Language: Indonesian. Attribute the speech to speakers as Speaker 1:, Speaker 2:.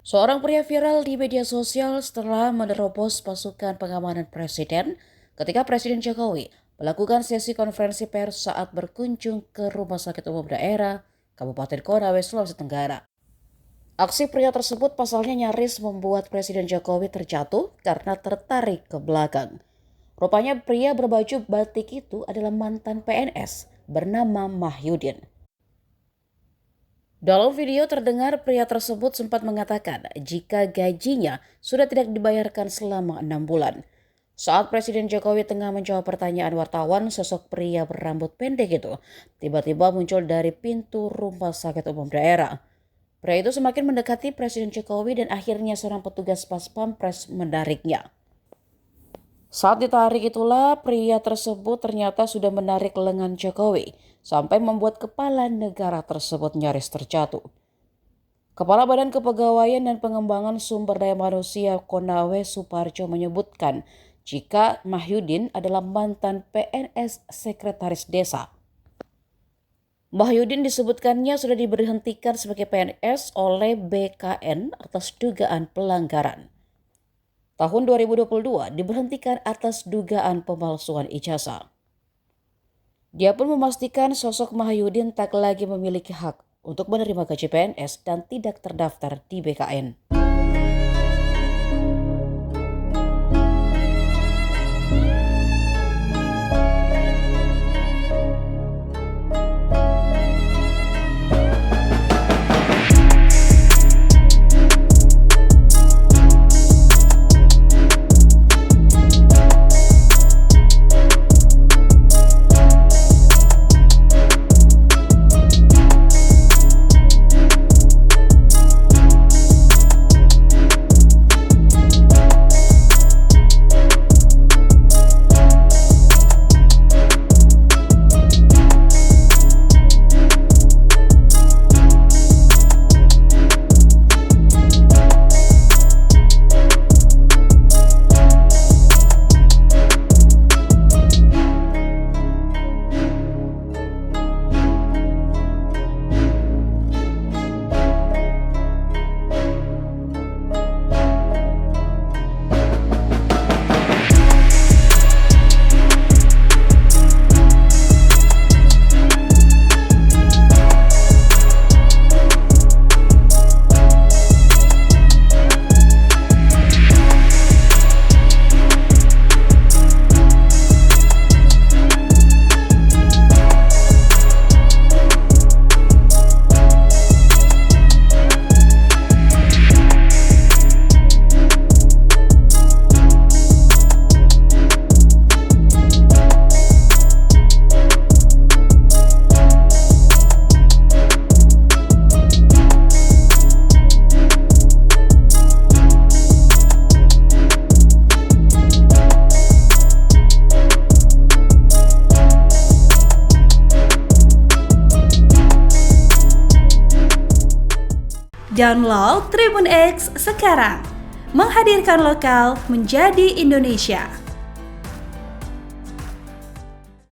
Speaker 1: Seorang pria viral di media sosial setelah menerobos pasukan pengamanan presiden ketika Presiden Jokowi melakukan sesi konferensi pers saat berkunjung ke Rumah Sakit Umum Daerah Kabupaten Konawe, Sulawesi Tenggara. Aksi pria tersebut pasalnya nyaris membuat Presiden Jokowi terjatuh karena tertarik ke belakang. Rupanya pria berbaju batik itu adalah mantan PNS bernama Mahyudin. Dalam video terdengar pria tersebut sempat mengatakan jika gajinya sudah tidak dibayarkan selama 6 bulan. Saat Presiden Jokowi tengah menjawab pertanyaan wartawan, sosok pria berambut pendek itu tiba-tiba muncul dari pintu Rumah Sakit Umum Daerah. Pria itu semakin mendekati Presiden Jokowi dan akhirnya seorang petugas pas pampres menariknya. Saat ditarik itulah pria tersebut ternyata sudah menarik lengan Jokowi sampai membuat kepala negara tersebut nyaris terjatuh. Kepala Badan Kepegawaian dan Pengembangan Sumber Daya Manusia Konawe Suparjo menyebutkan jika Mahyudin adalah mantan PNS Sekretaris Desa. Mahyudin disebutkannya sudah diberhentikan sebagai PNS oleh BKN atas dugaan pelanggaran. Tahun 2022 diberhentikan atas dugaan pemalsuan ijazah. Dia pun memastikan sosok Mahyudin tak lagi memiliki hak untuk menerima gaji PNS dan tidak terdaftar di BKN.
Speaker 2: Download Tribun X sekarang, menghadirkan lokal menjadi Indonesia.